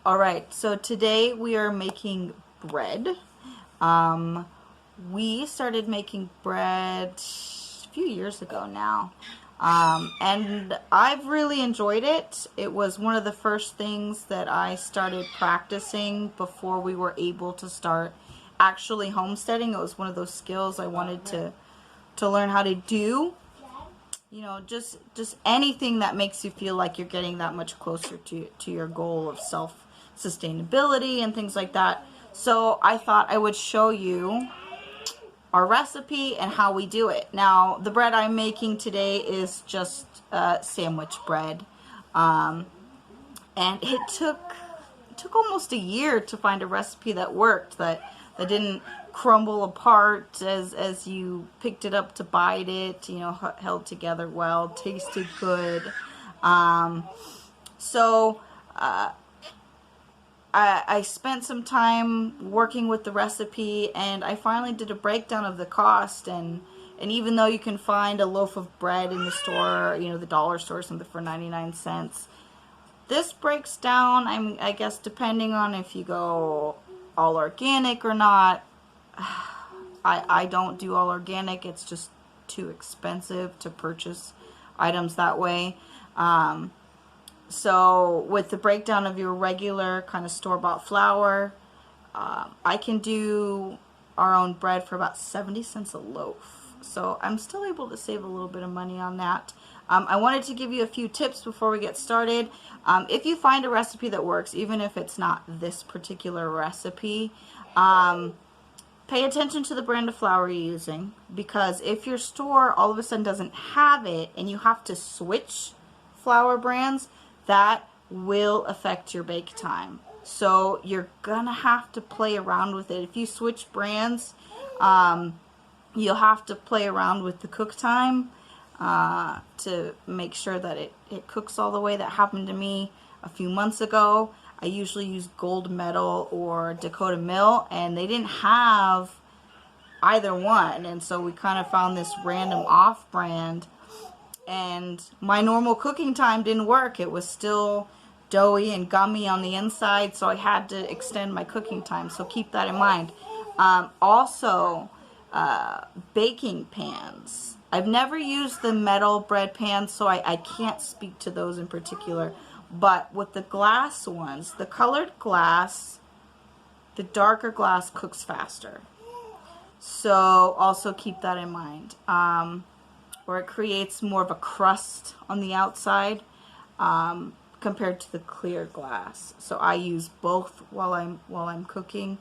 All right, so today we are making bread. We started making bread a few years ago now, and I've really enjoyed it. It was one of the first things that I started practicing before we were able to start actually homesteading. It was one of those skills I wanted to learn how to do. You know, just anything that makes you feel like you're getting that much closer to your goal of self sustainability and things like that. So I thought I would show you our recipe and how we do it. Now, the bread I'm making today is just sandwich bread, and it took almost a year to find a recipe that worked, that didn't crumble apart as you picked it up to bite it, you know, held together well, tasted good. So I spent some time working with the recipe, and I finally did a breakdown of the cost, and even though you can find a loaf of bread in the store, you know, the dollar store, something for 99 cents, this breaks down, I guess, depending on if you go all organic or not. I don't do all organic. It's just too expensive to purchase items that way. So with the breakdown of your regular kind of store-bought flour, I can do our own bread for about 70 cents a loaf. So I'm still able to save a little bit of money on that. I wanted to give you a few tips before we get started. If you find a recipe that works, even if it's not this particular recipe, pay attention to the brand of flour you're using, because if your store all of a sudden doesn't have it and you have to switch flour brands, that will affect your bake time. So you're gonna have to play around with it. If you switch brands, you'll have to play around with the cook time to make sure that it cooks all the way. That happened to me a few months ago. I usually use Gold Medal or Dakota Mill, and they didn't have either one, and so we kind of found this random off-brand, and my normal cooking time didn't work. It was still doughy and gummy on the inside, so I had to extend my cooking time, so keep that in mind. Also, baking pans. I've never used the metal bread pans, so I can't speak to those in particular. But with the glass ones, the colored glass, the darker glass cooks faster. So also keep that in mind. Or it creates more of a crust on the outside compared to the clear glass. So I use both while I'm cooking.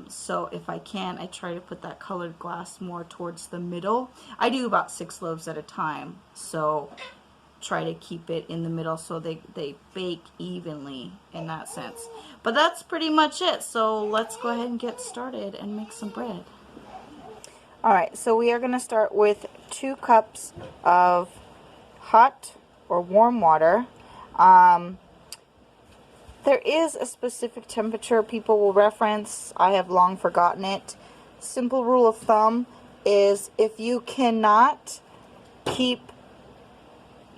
So if I can, I try to put that colored glass more towards the middle. I do about 6 loaves at a time, so try to keep it in the middle so they bake evenly in that sense. But that's pretty much it. So let's go ahead and get started and make some bread. Alright, so we are going to start with 2 cups of hot or warm water. There is a specific temperature people will reference. I have long forgotten it. Simple rule of thumb is if you cannot keep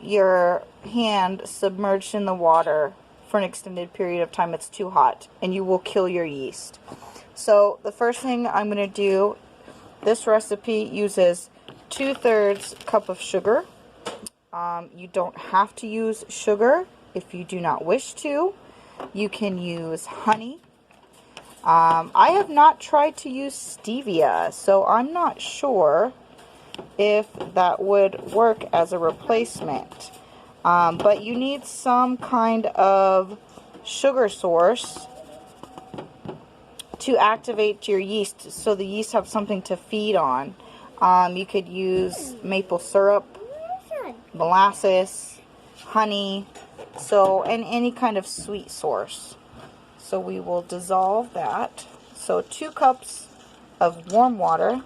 your hand submerged in the water for an extended period of time, it's too hot and you will kill your yeast. So the first thing I'm going to do, this recipe uses 2/3 cup of sugar. You don't have to use sugar if you do not wish to. You can use honey. I have not tried to use stevia, so I'm not sure if that would work as a replacement. But you need some kind of sugar source to activate your yeast, so the yeast have something to feed on. You could use maple syrup, molasses, honey, and any kind of sweet source. So we will dissolve that. So 2 cups of warm water,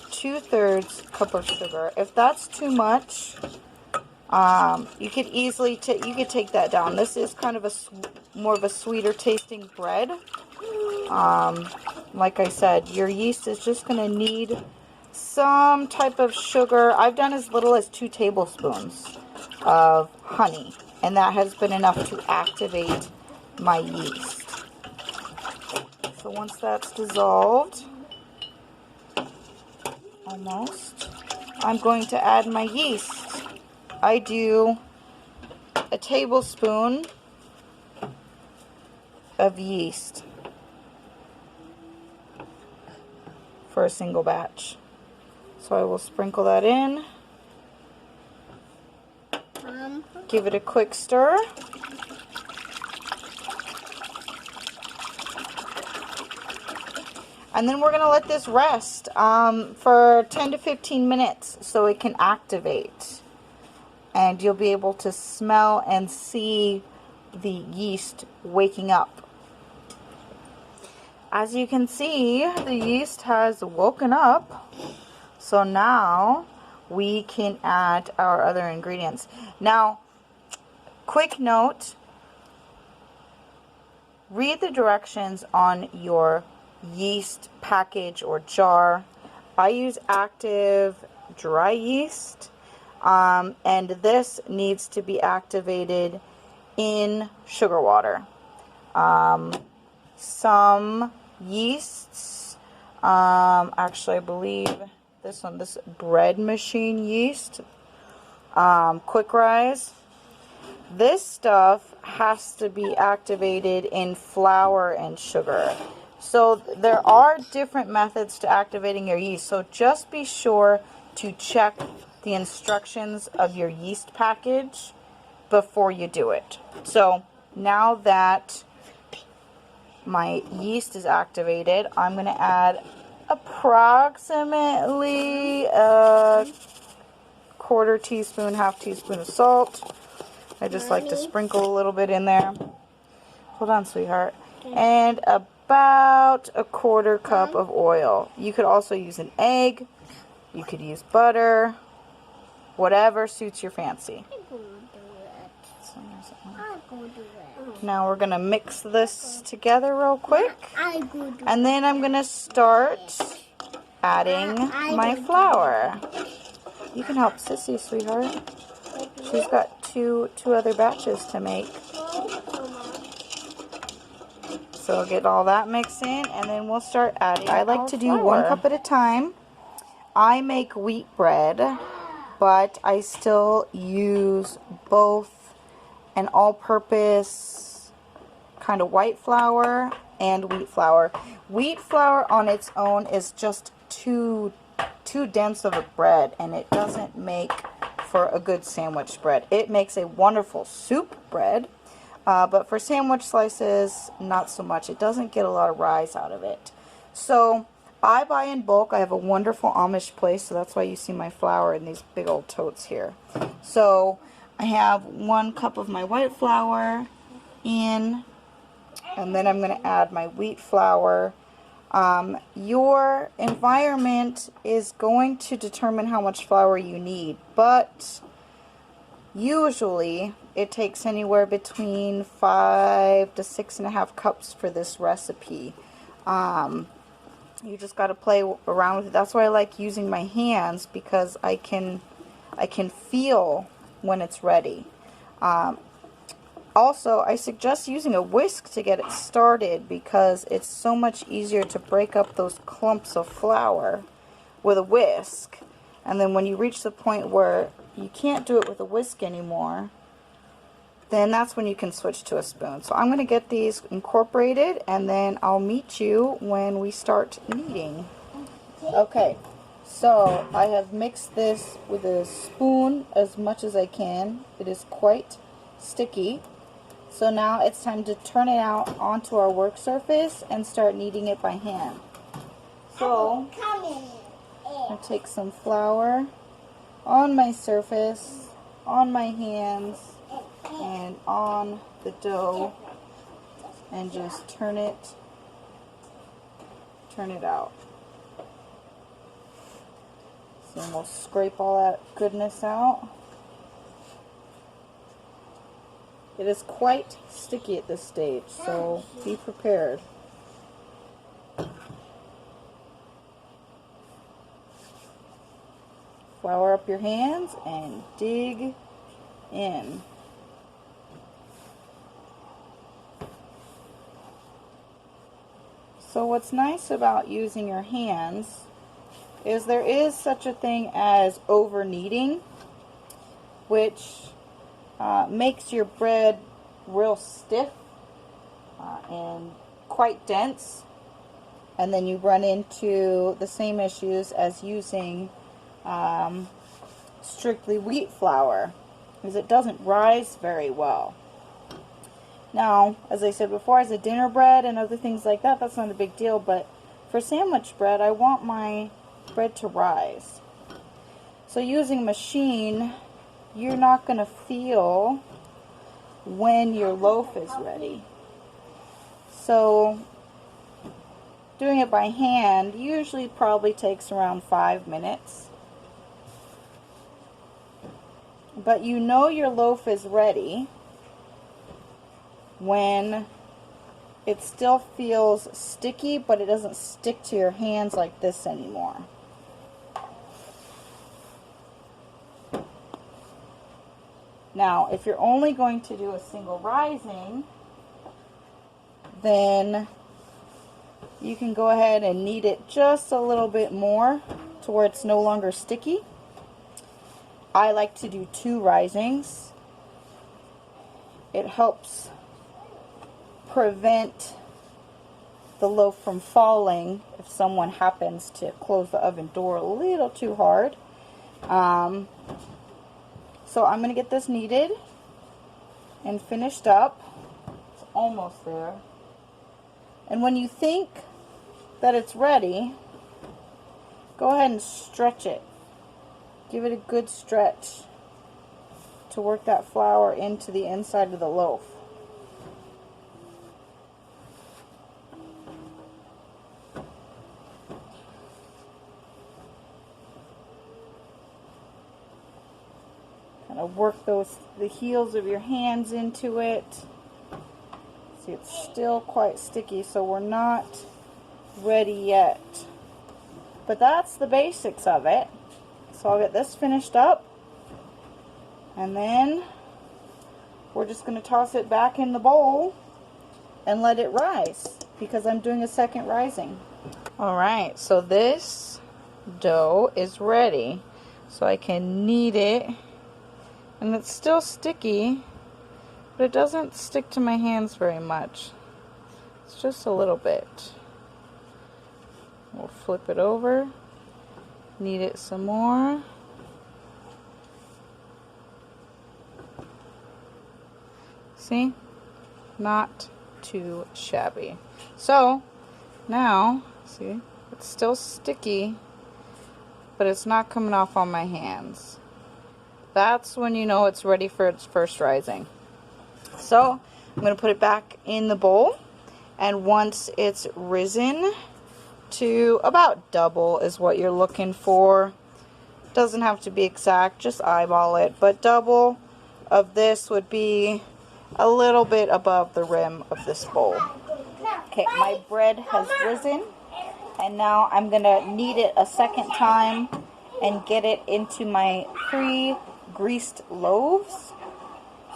2/3 cup of sugar. If that's too much, you could easily take that down. This is kind of more of a sweeter tasting bread. Like I said, your yeast is just going to need some type of sugar. I've done as little as 2 tablespoons of honey. And that has been enough to activate my yeast. So once that's dissolved, almost, I'm going to add my yeast. I do a tablespoon of yeast for a single batch. So I will sprinkle that in. Give it a quick stir. And then we're going to let this rest for 10 to 15 minutes so it can activate. And you'll be able to smell and see the yeast waking up. As you can see, the yeast has woken up. So now we can add our other ingredients. Now, quick note, read the directions on your yeast package or jar. I use active dry yeast, and this needs to be activated in sugar water. Some yeasts, actually I believe this bread machine yeast, quick rise, this stuff has to be activated in flour and sugar. So there are different methods to activating your yeast. So just be sure to check the instructions of your yeast package before you do it. So now that my yeast is activated, I'm going to add approximately a quarter teaspoon, half teaspoon of salt. I just like to sprinkle a little bit in there. Hold on, sweetheart. And about a quarter cup of oil. You could also use an egg. You could use butter. Whatever suits your fancy. Now we're going to mix this together real quick. And then I'm going to start adding my flour. You can help Sissy, sweetheart. She's got two other batches to make. So I'll get all that mixed in, and then we'll start adding. I like to do flour. 1 cup at a time. I make wheat bread, but I still use both an all-purpose kind of white flour and wheat flour. Wheat flour on its own is just too dense of a bread, and it doesn't make for a good sandwich bread. It makes a wonderful soup bread. But for sandwich slices, not so much. It doesn't get a lot of rise out of it. So I buy in bulk. I have a wonderful Amish place, so that's why you see my flour in these big old totes here. So I have 1 cup of my white flour in, and then I'm going to add my wheat flour. Your environment is going to determine how much flour you need, but usually it takes anywhere between 5 to 6.5 cups for this recipe. You just got to play around with it. That's why I like using my hands, because I can feel when it's ready. Also, I suggest using a whisk to get it started, because it's so much easier to break up those clumps of flour with a whisk. And then when you reach the point where you can't do it with a whisk anymore, then that's when you can switch to a spoon. So I'm going to get these incorporated, and then I'll meet you when we start kneading. Okay, so I have mixed this with a spoon as much as I can. It is quite sticky. So now it's time to turn it out onto our work surface and start kneading it by hand. So I'll take some flour on my surface, on my hands, and on the dough, and just turn it out. So we'll scrape all that goodness out. It is quite sticky at this stage, so be prepared. Flour up your hands and dig in. So what's nice about using your hands is there is such a thing as over kneading, which makes your bread real stiff and quite dense, and then you run into the same issues as using strictly wheat flour, because it doesn't rise very well. Now, as I said before, as a dinner bread and other things like that, that's not a big deal, but for sandwich bread, I want my bread to rise. So using a machine, you're not going to feel when your loaf is ready. So doing it by hand usually probably takes around 5 minutes. But you know your loaf is ready when it still feels sticky, but it doesn't stick to your hands like this anymore. Now, if you're only going to do a single rising, then you can go ahead and knead it just a little bit more to where it's no longer sticky. I like to do 2 risings. It helps prevent the loaf from falling if someone happens to close the oven door a little too hard. So I'm going to get this kneaded and finished up. It's almost there. And when you think that it's ready, go ahead and stretch it. Give it a good stretch to work that flour into the inside of the loaf. Kind of work the heels of your hands into it. See, it's still quite sticky, so we're not ready yet. But that's the basics of it. So I'll get this finished up, and then we're just going to toss it back in the bowl and let it rise, because I'm doing a second rising. Alright, so this dough is ready, so I can knead it, and it's still sticky, but it doesn't stick to my hands very much. It's just a little bit. We'll flip it over, knead it some more. See? Not too shabby. So, now, see, it's still sticky, but it's not coming off on my hands. That's when you know it's ready for its first rising. So, I'm going to put it back in the bowl, and once it's risen to about double is what you're looking for. Doesn't have to be exact, just eyeball it, but double of this would be a little bit above the rim of this bowl. Okay, my bread has risen, and now I'm going to knead it a second time and get it into my pre-greased loaves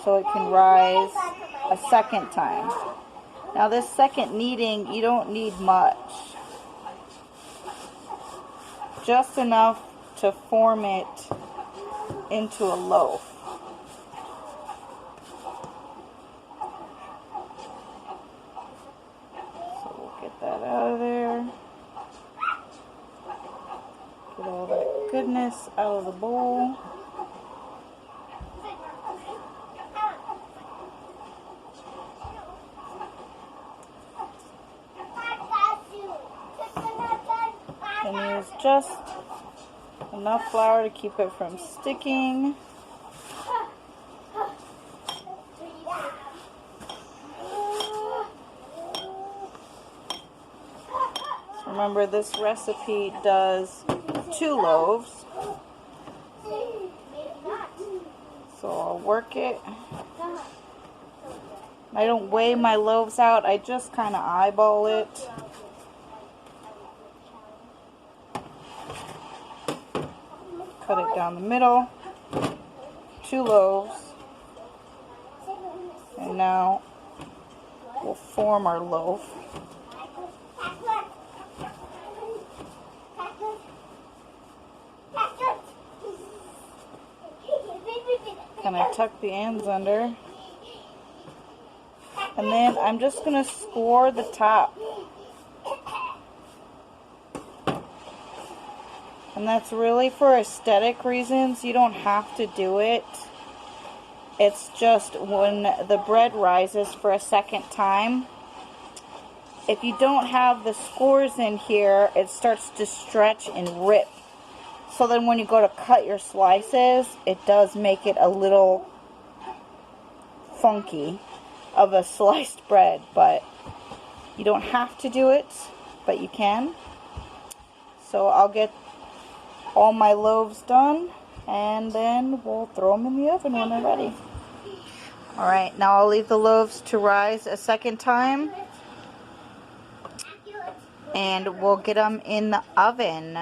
so it can rise a second time. Now this second kneading, you don't need much. Just enough to form it into a loaf. So we'll get that out of there. Get all that goodness out of the bowl. And use just enough flour to keep it from sticking. So remember, this recipe does 2 loaves. So I'll work it. I don't weigh my loaves out, I just kind of eyeball it. Cut it down the middle, 2 loaves, and now we'll form our loaf. tuck the ends under. And then I'm just going to score the top. And that's really for aesthetic reasons. You don't have to do it. It's just when the bread rises for a second time, if you don't have the scores in here, it starts to stretch and rip. So then when you go to cut your slices, it does make it a little funky of a sliced bread, but you don't have to do it, but you can. So I'll get all my loaves done, and then we'll throw them in the oven when they're ready. Alright, now I'll leave the loaves to rise a second time, and we'll get them in the oven.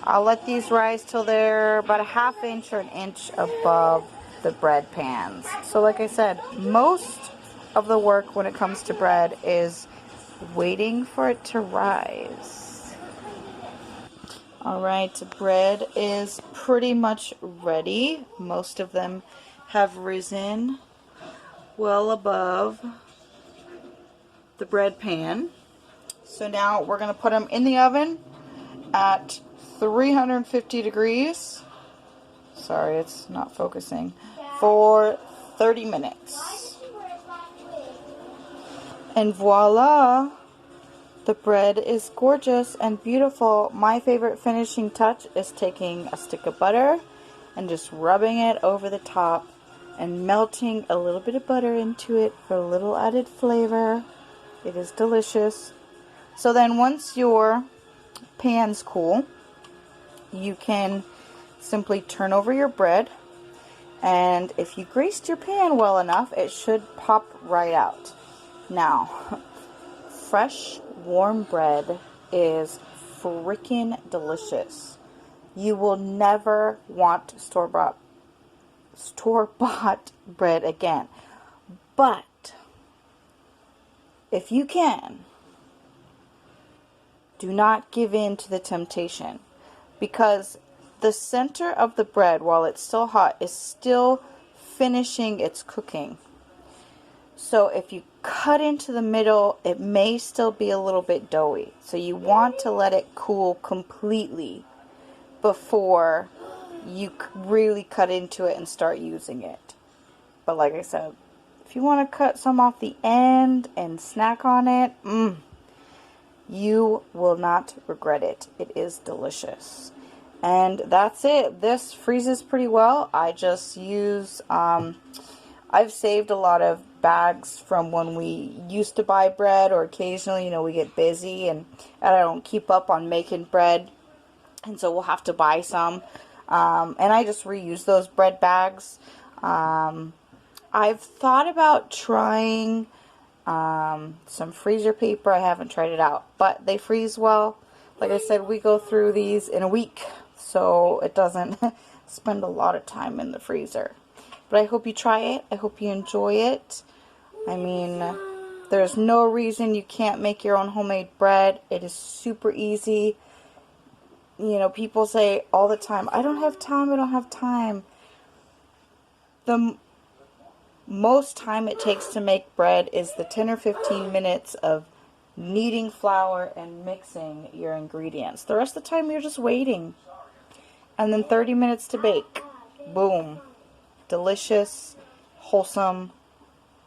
I'll let these rise till they're about a ½ inch or an inch above the bread pans. So like I said, most of the work when it comes to bread is waiting for it to rise. Alright, bread is pretty much ready. Most of them have risen well above the bread pan. So now we're going to put them in the oven at 350 degrees. Sorry, it's not focusing. For 30 minutes. And voila! The bread is gorgeous and beautiful. My favorite finishing touch is taking a stick of butter and just rubbing it over the top and melting a little bit of butter into it for a little added flavor. It is delicious. So then once your pan's cool, you can simply turn over your bread, and if you greased your pan well enough, it should pop right out. Now, fresh warm bread is freaking delicious. You will never want store-bought bread again. But if you can, do not give in to the temptation, because the center of the bread, while it's still hot, is still finishing its cooking. So if you cut into the middle, it may still be a little bit doughy. So you want to let it cool completely before you really cut into it and start using it. But like I said, if you want to cut some off the end and snack on it, you will not regret it. It is delicious. And that's it. This freezes pretty well. I just use, I've saved a lot of bags from when we used to buy bread, or occasionally, you know, we get busy and I don't keep up on making bread, and so we'll have to buy some. And I just reuse those bread bags. I've thought about trying some freezer paper. I haven't tried it out, but they freeze well. Like I said, we go through these in a week, so it doesn't spend a lot of time in the freezer. But I hope you try it. I hope you enjoy it. I mean, there's no reason you can't make your own homemade bread. It is super easy. You know, people say all the time, I don't have time, I don't have time. The most time it takes to make bread is the 10 or 15 minutes of kneading flour and mixing your ingredients. The rest of the time you're just waiting. And then 30 minutes to bake. Boom. Delicious, wholesome,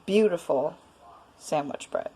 beautiful sandwich bread.